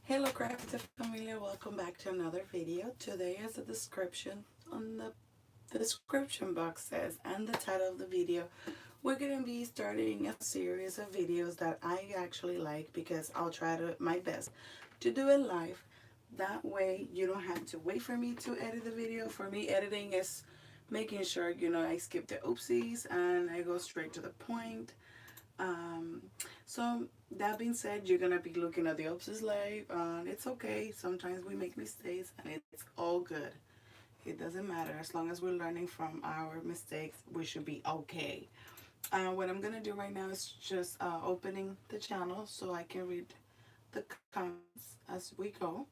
Hello Crafted Familia, welcome back to another video. Today as the description on the description box says and the title of the video, we're going to be starting a series of videos that I actually like because I'll try to my best to do it live. That way you don't have to wait for me to edit the video. For me, editing is making sure, I skip the oopsies and I go straight to the point. Um, so that being said, you're gonna be looking at the oopsies live, and it's okay. Sometimes we make mistakes, and it's all good. It doesn't matter as long as we're learning from our mistakes. We should be okay. What I'm gonna do right now is just opening the channel so I can read the comments as we go.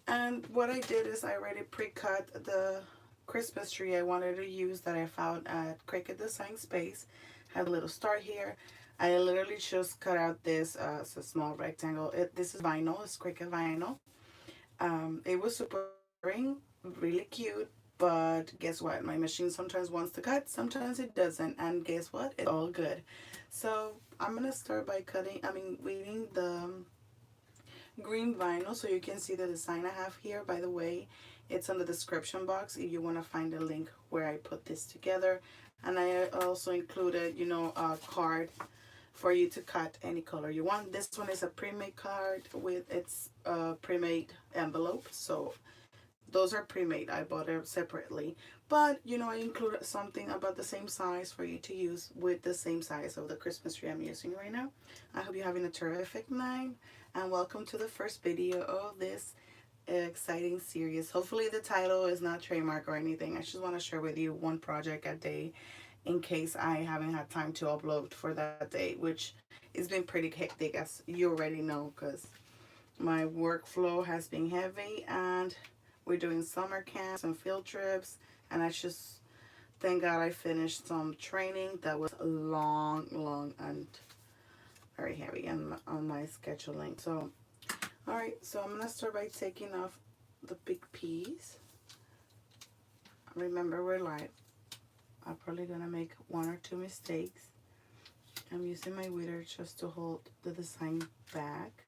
And what I did is I already pre-cut the Christmas tree I wanted to use that I found at Cricut Design Space. Had a little star here. I literally just cut out this it's a small rectangle. This is vinyl, it's Cricut vinyl. It was super boring, really cute, but guess what? My machine sometimes wants to cut, sometimes it doesn't, and guess what? It's all good. So I'm gonna start by weaving the green vinyl so you can see the design I have here. By the way, it's on the description box if you want to find a link where I put this together. And I also included, a card for you to cut any color you want. This one is a pre-made card with its pre-made envelope. So those are pre-made. I bought them separately. But, I included something about the same size for you to use with the same size of the Christmas tree I'm using right now. I hope you're having a terrific night. And welcome to the first video of this exciting series. Hopefully the title is not trademark or anything. I just want to share with you one project a day in case I haven't had time to upload for that day, which has been pretty hectic as you already know because my workflow has been heavy and we're doing summer camps and field trips, and I just thank God I finished some training that was long and very heavy on my scheduling. So alright, so I'm gonna start by taking off the big piece. Remember, we're live. I'm probably gonna make one or two mistakes. I'm using my weeder just to hold the design back.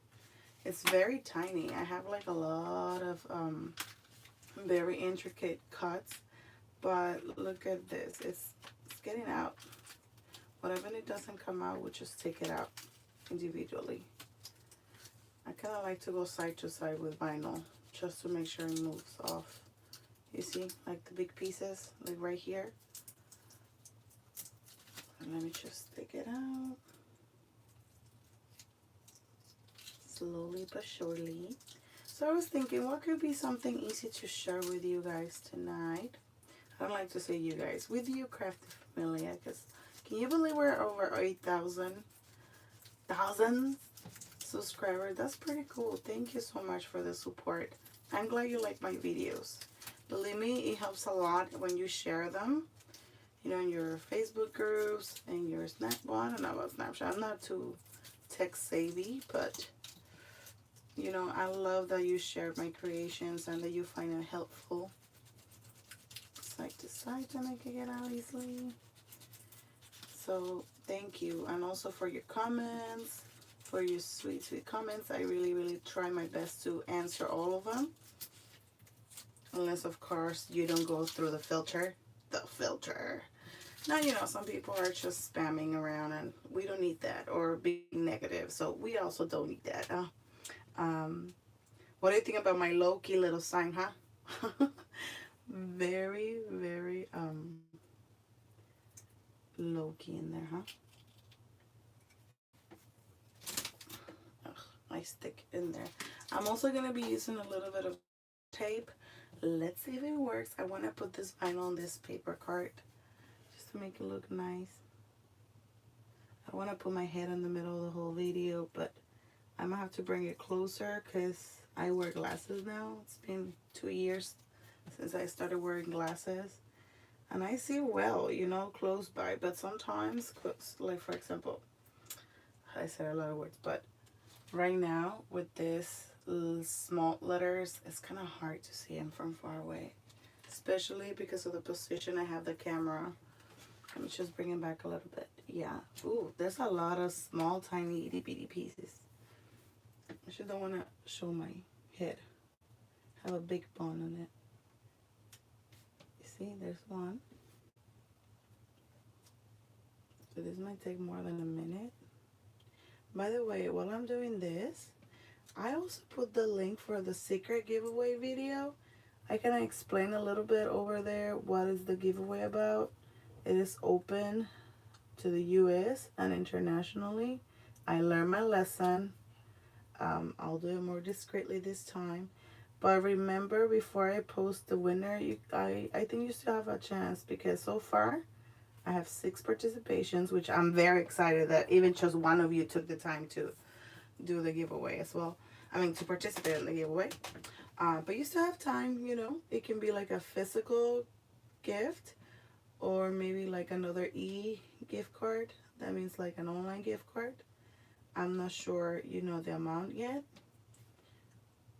It's very tiny. I have like a lot of very intricate cuts, but look at this. It's getting out. Whatever it doesn't come out, we'll just take it out individually. I kind of like to go side to side with vinyl just to make sure it moves off. You see, like the big pieces, like right here. And let me just take it out. Slowly but surely. So I was thinking, what could be something easy to share with you guys tonight? I don't like to say you guys, with you Crafty Familia, because can you believe we're over 8,000 subscribers? That's pretty cool. Thank you so much for the support. I'm glad you like my videos. Believe me, it helps a lot when you share them, in your Facebook groups and your well, I don't know about Snapchat. I'm not too tech savvy, but I love that you share my creations and that you find it helpful. Side to side to make it get out easily. So thank you, and also for your comments, for your sweet comments. I really try my best to answer all of them, unless of course you don't go through the filter. Now some people are just spamming around, and we don't need that, or being negative, so we also don't need that. What do you think about my low-key little sign, huh? Very low-key in there, huh? Ugh, I stick in there. I'm also going to be using a little bit of tape. Let's see if it works. I want to put this vinyl on this paper card just to make it look nice. I want to put my head in the middle of the whole video, but I'm going to have to bring it closer because I wear glasses now. It's been 2 years since I started wearing glasses. And I see well, close by. But sometimes, like for example, I said a lot of words, but right now with this small letters, it's kind of hard to see them from far away. Especially because of the position I have the camera. Let me just bring it back a little bit. Yeah. Ooh, there's a lot of small, tiny, itty bitty pieces. I just don't want to show my head. I have a big bone on it. You see, there's one. So this might take more than a minute. By the way, while I'm doing this, I also put the link for the secret giveaway video. I can explain a little bit over there what is the giveaway about. It is open to the US and internationally. I learned my lesson. I'll do it more discreetly this time. But remember, before I post the winner, I think you still have a chance, because so far I have 6 participations, which I'm very excited that even just one of you took the time to do the giveaway as well. I mean, to participate in the giveaway. But you still have time, you know. It can be like a physical gift, or maybe like another gift card. That means like an online gift card. I'm not sure you know the amount yet,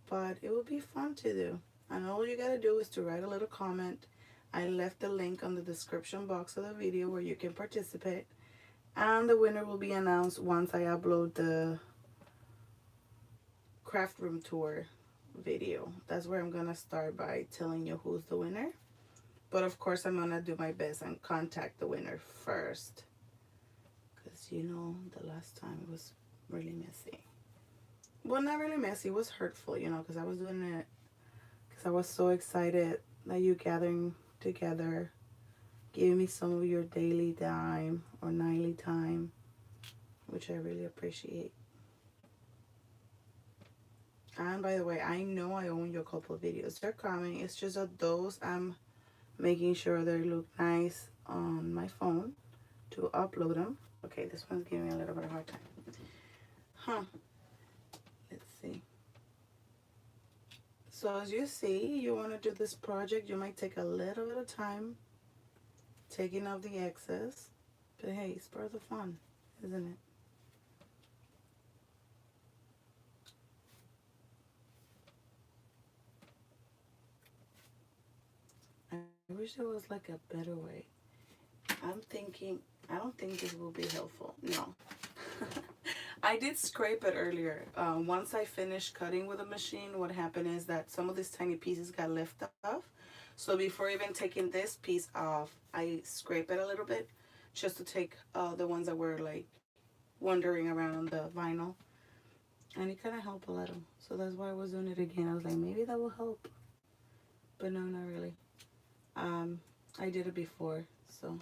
but it will be fun to do. And all you gotta do is to write a little comment. I left the link on the description box of the video where you can participate, and the winner will be announced once I upload the craft room tour video. That's where I'm gonna start by telling you who's the winner. But of course I'm gonna do my best and contact the winner first, because you know the last time it was really messy. Well, not really messy, it was hurtful, you know, because I was doing it because I was so excited that you gathering together, giving me some of your daily time or nightly time, which I really appreciate. And by the way, I know I own you a couple of videos. They're coming. It's just that those I'm making sure they look nice on my phone to upload them. Okay, this one's giving me a little bit of a hard time. Huh. Let's see. So as you see, you want to do this project, you might take a little bit of time taking off the excess. But hey, it's part of the fun, isn't it? I wish there was like a better way. I'm thinking, I don't think this will be helpful. No. I did scrape it earlier. Once I finished cutting with the machine, what happened is that some of these tiny pieces got left off. So before even taking this piece off, I scrape it a little bit just to take the ones that were like wandering around on the vinyl. And it kind of helped a little. So that's why I was doing it again. I was like, maybe that will help. But no, not really. I did it before, so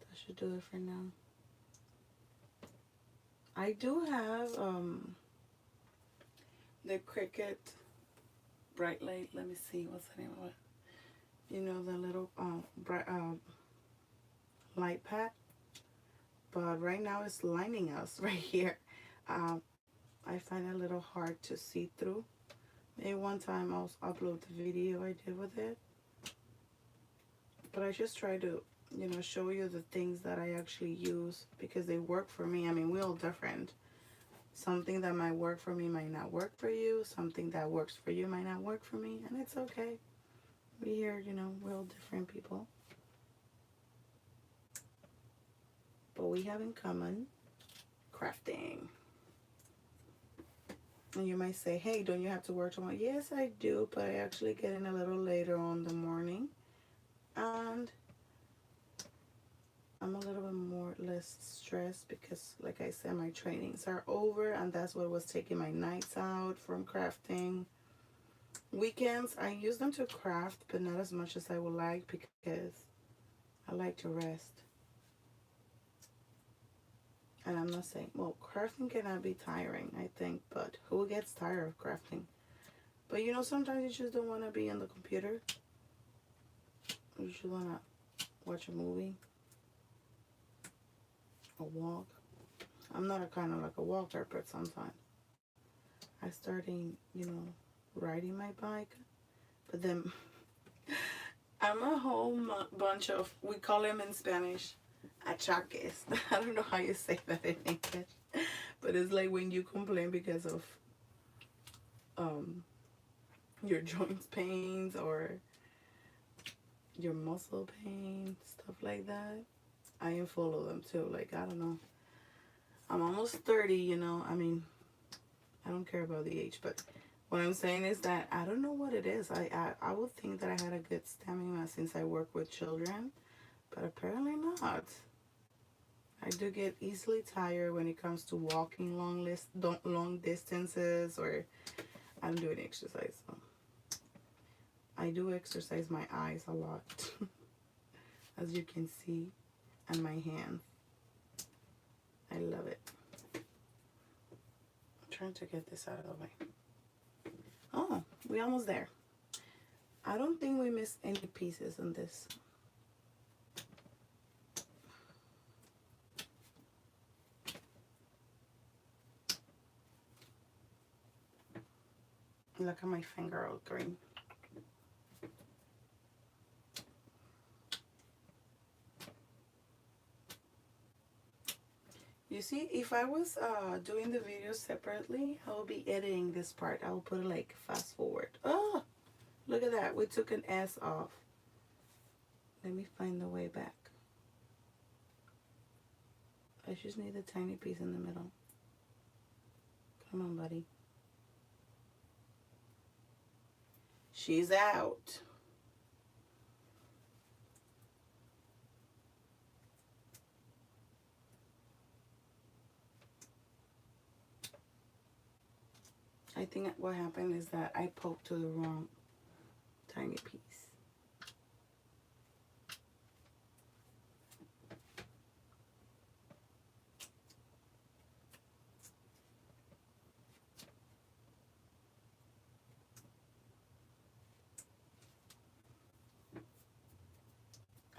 that should do it for now. I do have the Cricut bright light. Let me see, what's the name of it? You know, the little bright light pad. But right now it's lining us right here. I find it a little hard to see through. Maybe one time I'll upload the video I did with it. But I just try to, you know, show you the things that I actually use because they work for me. I mean, we're all different. Something that might work for me might not work for you. Something that works for you might not work for me. And it's okay. We here, you know, we're all different people. But we have in common crafting. And you might say, hey, don't you have to work tomorrow? Yes, I do, but I actually get in a little later on the morning. And I'm a little bit more less stressed because, like I said, my trainings are over, and that's what was taking my nights out from crafting. Weekends, I use them to craft, but not as much as I would like because I like to rest. And I'm not saying, well, crafting cannot be tiring, I think, but who gets tired of crafting? But you know, sometimes you just don't want to be on the computer. You just want to watch a movie, a walk. I'm not a kind of like a walker, but sometimes I started, you know, riding my bike. But then I'm a whole bunch of, we call them in Spanish, achaques. I don't know how you say that in English. But it's like when you complain because of your joints pains or your muscle pain, stuff like that. I am full of them too. Like, I don't know. I'm almost 30, you know. I mean, I don't care about the age, but what I'm saying is that I don't know what it is. I would think that I had a good stamina since I work with children, but apparently not. I do get easily tired when it comes to walking long distances, or I don't do any exercise. So I do exercise my eyes a lot, as you can see, and my hands. I love it. I'm trying to get this out of the way. Oh, we're almost there. I don't think we missed any pieces on this. Look at my finger all green. You see, if I was doing the video separately, I will be editing this part. I will put it like fast forward. Oh, look at that. We took an S off. Let me find the way back. I just need a tiny piece in the middle. Come on, buddy. She's out. I think what happened is that I poked to the wrong tiny piece.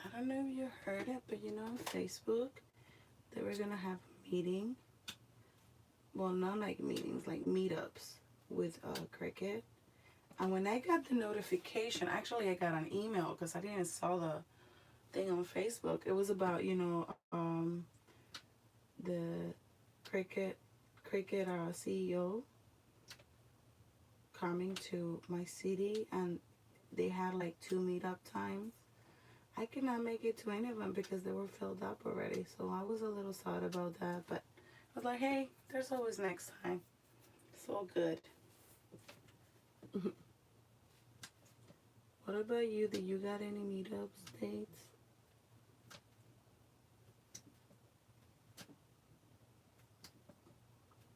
I don't know if you heard it, but you know, on Facebook, they were gonna have a meeting. Well, not like meetings, like meetups with Cricut. And when I got the notification, actually I got an email because I didn't saw the thing on Facebook. It was about, you know, the Cricut CEO coming to my city, and they had like 2 meetup times. I could not make it to any of them because they were filled up already. So I was a little sad about that, but I was like, hey, there's always next time. It's all good. What about you? Did you got any meetups dates?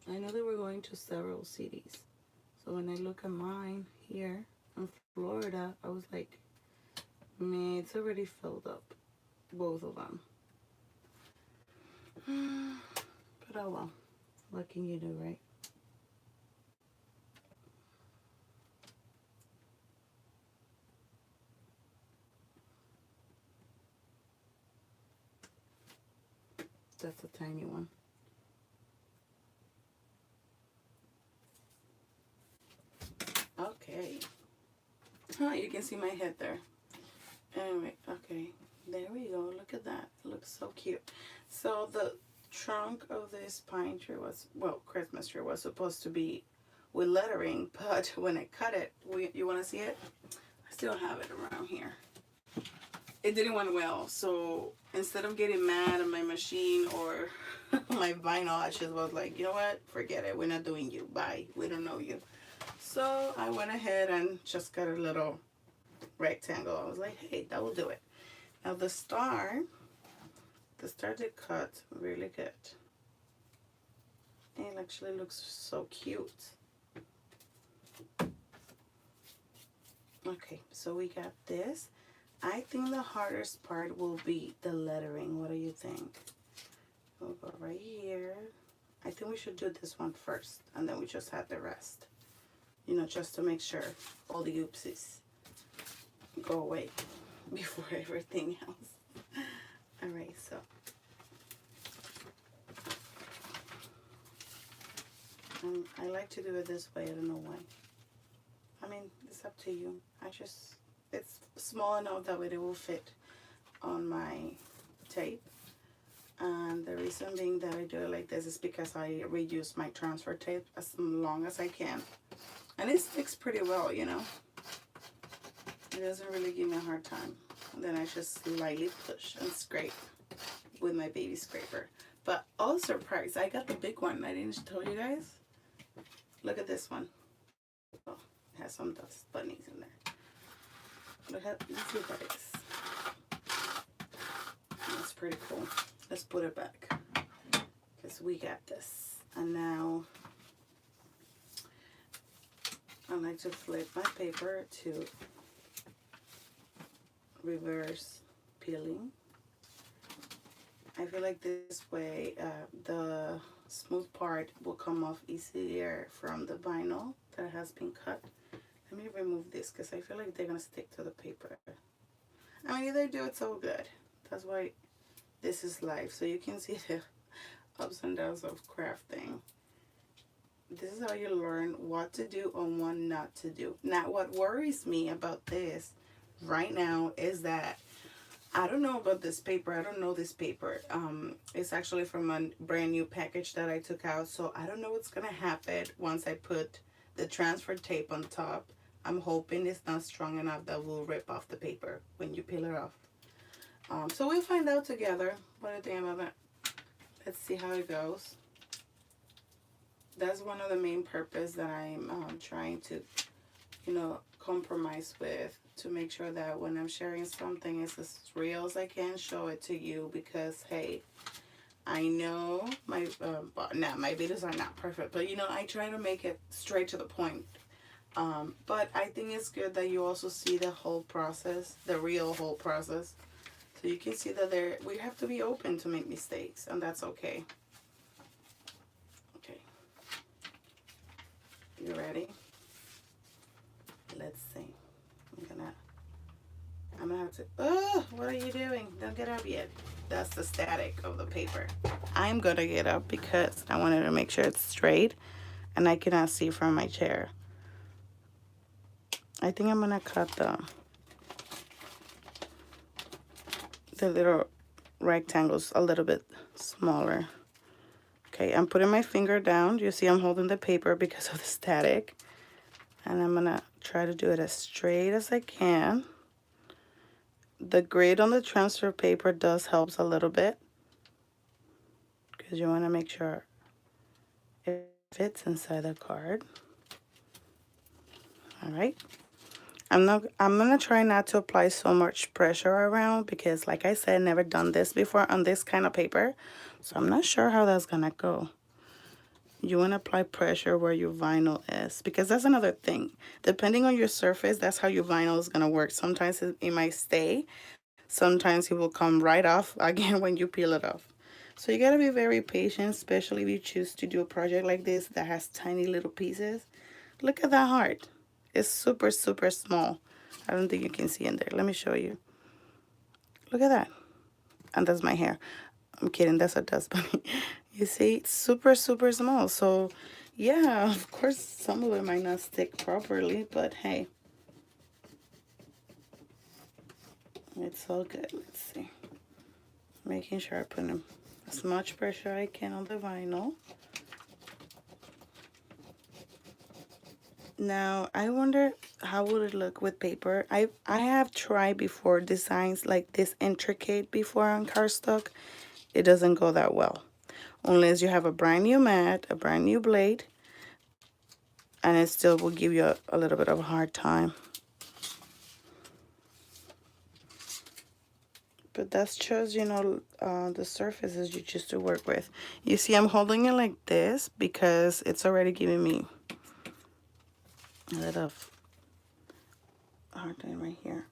I know they were going to several cities. So when I look at mine here in Florida, I was like, man, it's already filled up. Both of them. But oh well. What can you do, right? That's a tiny one. Okay. Oh, you can see my head there. Anyway, okay. There we go. Look at that. It looks so cute. So the trunk of this pine tree was, well, Christmas tree was supposed to be with lettering, but when I cut it, you want to see it? I still have it around here. It didn't went well, so instead of getting mad at my machine or my vinyl, I just was like, you know what? Forget it. We're not doing you. Bye. We don't know you. So I went ahead and just got a little rectangle. I was like, hey, that will do it. Now the star did cut really good. It actually looks so cute. Okay, so we got this. I think the hardest part will be the lettering. What do you think? We'll go right here. I think we should do this one first, and then we just add the rest. You know, just to make sure all the oopsies go away before everything else. All right, so I like to do it this way. I don't know why. I mean, it's up to you. It's small enough that way it will fit on my tape. And the reason being that I do it like this is because I reuse my transfer tape as long as I can. And it sticks pretty well, you know. It doesn't really give me a hard time. And then I just lightly push and scrape with my baby scraper. But oh, surprise, I got the big one. I didn't tell you guys. Look at this one. Oh, it has some dust bunnies in there. Let's see what that is. That's pretty cool. Let's put it back because we got this. And now I like to flip my paper to reverse peeling. I feel like this way the smooth part will come off easier from the vinyl that has been cut. Let me remove this because I feel like they're gonna stick to the paper. I mean, they do it so good. That's why this is live, so you can see the ups and downs of crafting. This is how you learn what to do and what not to do. Now, what worries me about this right now is that I don't know about this paper. I don't know this paper. It's actually from a brand new package that I took out, so I don't know what's gonna happen once I put the transfer tape on top. I'm hoping it's not strong enough that will rip off the paper when you peel it off. So we'll find out together. What do you think about that? Let's see how it goes. That's one of the main purpose that I'm trying to, you know, compromise with, to make sure that when I'm sharing something, it's as real as I can show it to you. Because hey, I know my my videos are not perfect, but you know, I try to make it straight to the point. But I think it's good that you also see the whole process, the real whole process, so you can see that we have to be open to make mistakes, and that's okay. Okay, you ready? Let's see. I'm gonna have to. Oh, what are you doing? Don't get up yet. That's the static of the paper. I'm gonna get up because I wanted to make sure it's straight, and I cannot see from my chair. I think I'm gonna cut the little rectangles a little bit smaller. Okay, I'm putting my finger down. You see I'm holding the paper because of the static. And I'm gonna try to do it as straight as I can. The grid on the transfer paper does help a little bit, because you wanna make sure it fits inside the card. All right. I'm gonna try not to apply so much pressure around, because like I said, never done this before on this kind of paper, so I'm not sure how that's gonna go. You want to apply pressure where your vinyl is, because that's another thing. Depending on your surface, that's how your vinyl is gonna work. Sometimes it might stay, sometimes it will come right off again when you peel it off. So you gotta be very patient, especially if you choose to do a project like this that has tiny little pieces. Look at that heart. It's super, super small. I don't think you can see in there. Let me show you. Look at that. And that's my hair. I'm kidding, that's a dust bunny. You see, it's super, super small. So, yeah, of course, some of it might not stick properly, but hey. It's all good. Let's see. Making sure I put in as much pressure I can on the vinyl. Now, I wonder how would it look with paper. I have tried before designs like this intricate before on cardstock. It doesn't go that well. Unless you have a brand new mat, a brand new blade, and it still will give you a little bit of a hard time. But that's just, you know, the surfaces you choose to work with. You see, I'm holding it like this because it's already giving me a little hard time right here.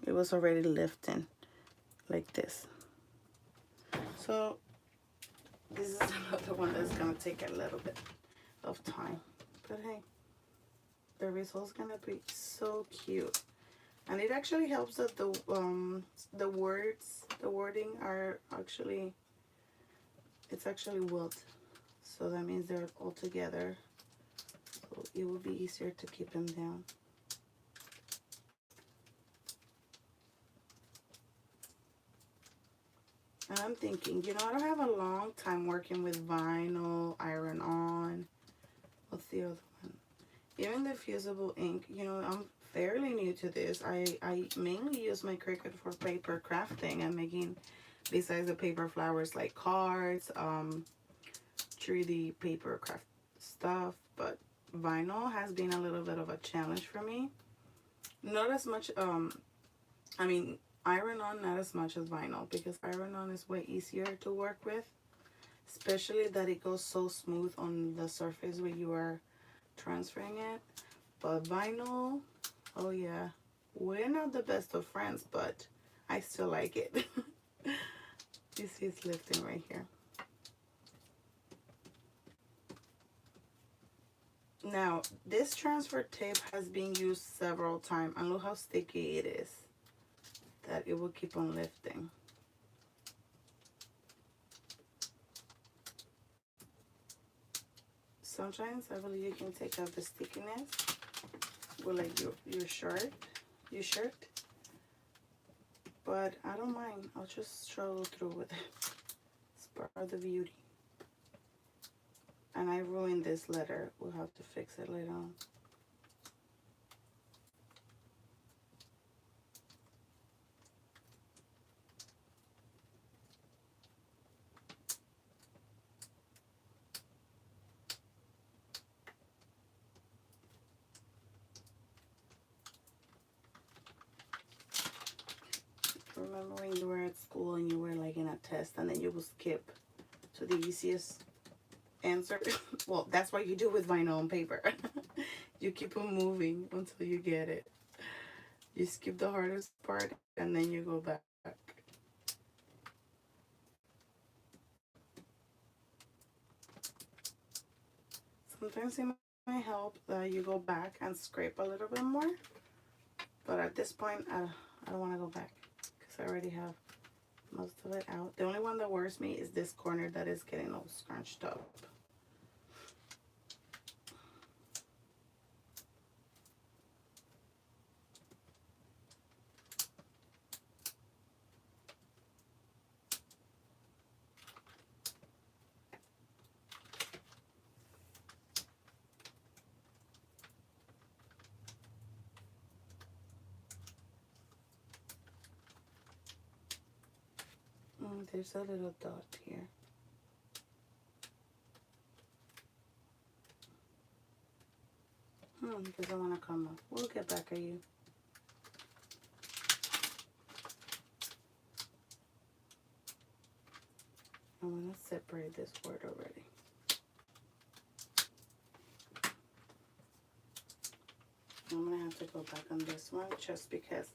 It was already lifting like this. So this is another one that's gonna take a little bit of time. But hey, the result's gonna be so cute. And it actually helps that the wording are actually, it's actually wilt. So that means they're all together. So it will be easier to keep them down. And I'm thinking, you know, I don't have a long time working with vinyl, iron on. What's the other one? Even the fusible ink, you know, I'm fairly new to this. I mainly use my Cricut for paper crafting and making, besides the paper flowers, like cards, 3D paper craft stuff. But vinyl has been a little bit of a challenge for me. Not as much, I mean, iron on not as much as vinyl, because iron on is way easier to work with, especially that it goes so smooth on the surface where you are transferring it. But vinyl, oh yeah, we're not the best of friends, but I still like it. You see it's lifting right here. Now, this transfer tape has been used several times, and look how sticky it is, that it will keep on lifting. Sometimes I believe you can take out the stickiness with like your shirt, but I don't mind. I'll just struggle through with it. It's part of the beauty. And I ruined this letter. We'll have to fix it later on. Remember when you were at school and you were like in a test and then you would skip to the easiest answer? Well, that's what you do with vinyl on paper. You keep on moving until you get it. You skip the hardest part and then you go back. Sometimes it might help that you go back and scrape a little bit more, but at this point I don't want to go back because I already have most of it out. The only one that worries me is this corner that is getting all scrunched up. There's a little dot here. It doesn't want to come up. We'll get back at you. I want to separate this word already. I'm going to have to go back on this one just because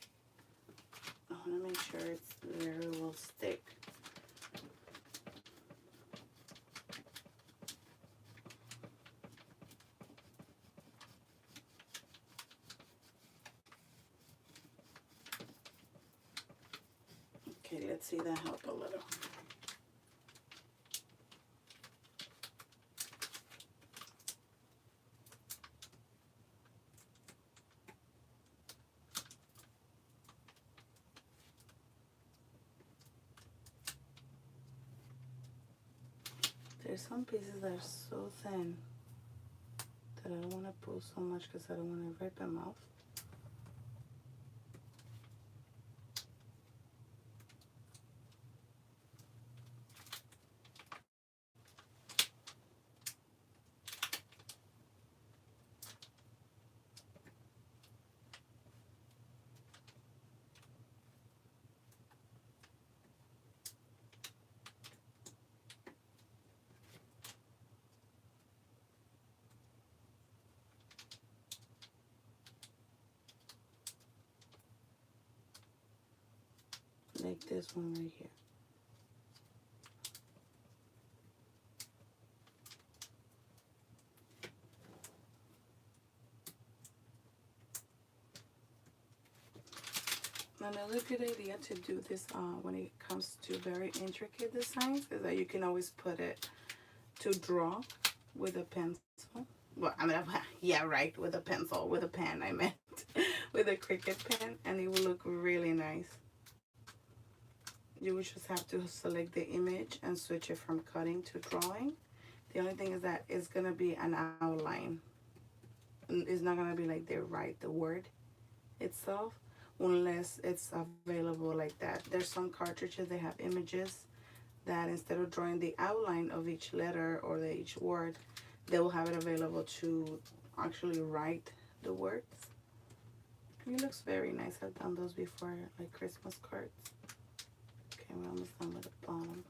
I want to make sure it's very well stick. Okay, let's see that help a little. There's some pieces that are so thin that I don't want to pull so much because I don't want to rip them off. Like this one right here. Another good idea to do this when it comes to very intricate designs is that you can always put it to draw with a pencil. Well, I mean, yeah, right, with a pencil, with a pen, I meant. With a Cricut pen, and it will look really nice. You would just have to select the image and switch it from cutting to drawing. The only thing is that it's gonna be an outline. It's not gonna be like the word itself, unless it's available like that. There's some cartridges that have images that instead of drawing the outline of each letter or each word, they will have it available to actually write the words. It looks very nice. I've done those before, like Christmas cards. Okay, we're almost done with the bottom.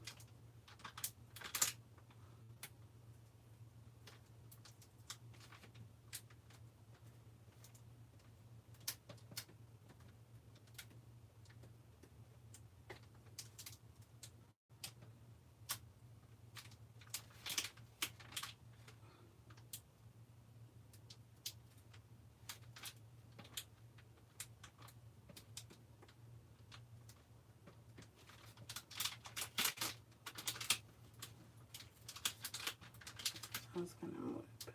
I was gonna move it.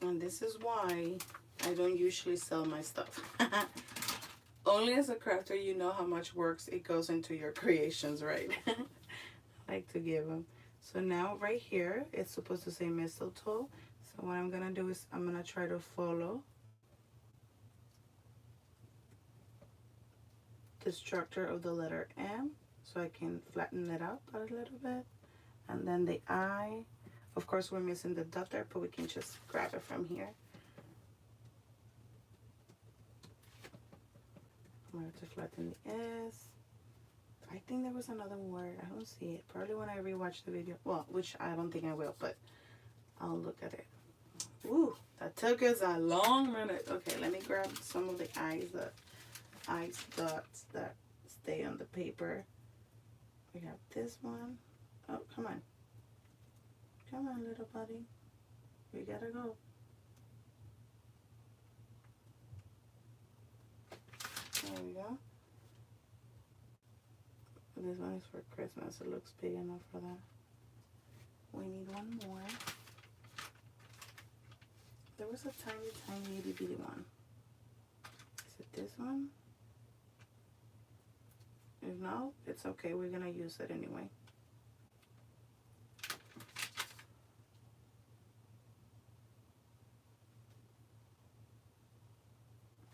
And this is why I don't usually sell my stuff. Only as a crafter, you know how much work it goes into your creations, right? I like to give them. So now right here, it's supposed to say mistletoe. So what I'm gonna do is I'm gonna try to follow the structure of the letter M, so I can flatten it out a little bit. And then the I, of course we're missing the dot there, but we can just grab it from here. I'm going to flatten the S. I think there was another word. I don't see it. Probably when I rewatch the video. Well, which I don't think I will, but I'll look at it. Ooh, that took us a long minute. Okay, let me grab some of the eyes dots that stay on the paper. We have this one. Oh, come on. Come on, little buddy. We gotta go. There we go. This one is for Christmas. It looks big enough for that. We need one more. There was a tiny, tiny, itty bitty one. Is it this one? If not, it's okay. We're gonna use it anyway.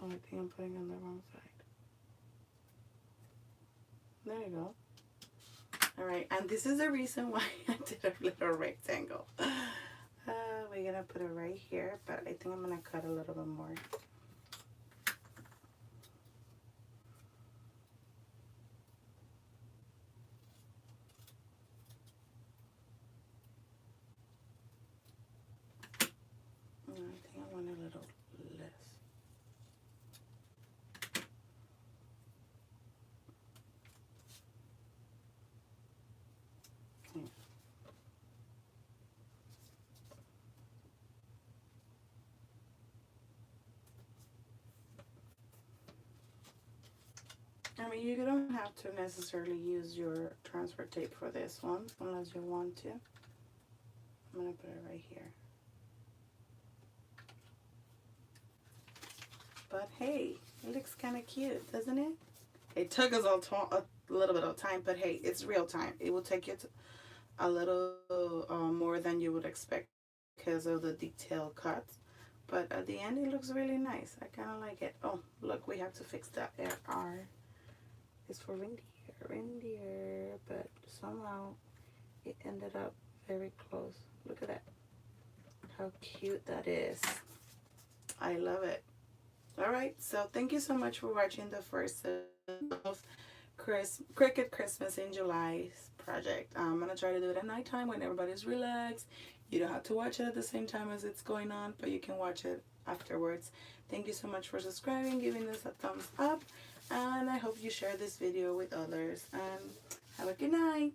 Oh, I think I'm putting it on the wrong side. There you go. All right, and this is the reason why I did a little rectangle. We're gonna put it right here, but I think I'm gonna cut a little bit more. I think I want a little less. I mean, you don't have to necessarily use your transfer tape for this one, unless you want to. I'm gonna put it right here. But hey, it looks kind of cute, doesn't it? It took us a little bit of time, but hey, it's real time. It will take you a little more than you would expect because of the detail cuts. But at the end, it looks really nice. I kind of like it. Oh, look, we have to fix that R. It's for reindeer, but somehow it ended up very close. Look at that. How cute that is. I love it. All right, so thank you so much for watching the first of Cricut Christmas in July project. I'm gonna try to do it at nighttime when everybody's relaxed You don't have to watch it at the same time as it's going on, but you can watch it afterwards. Thank you so much for subscribing, giving this a thumbs up, and I hope you share this video with others, and have a good night.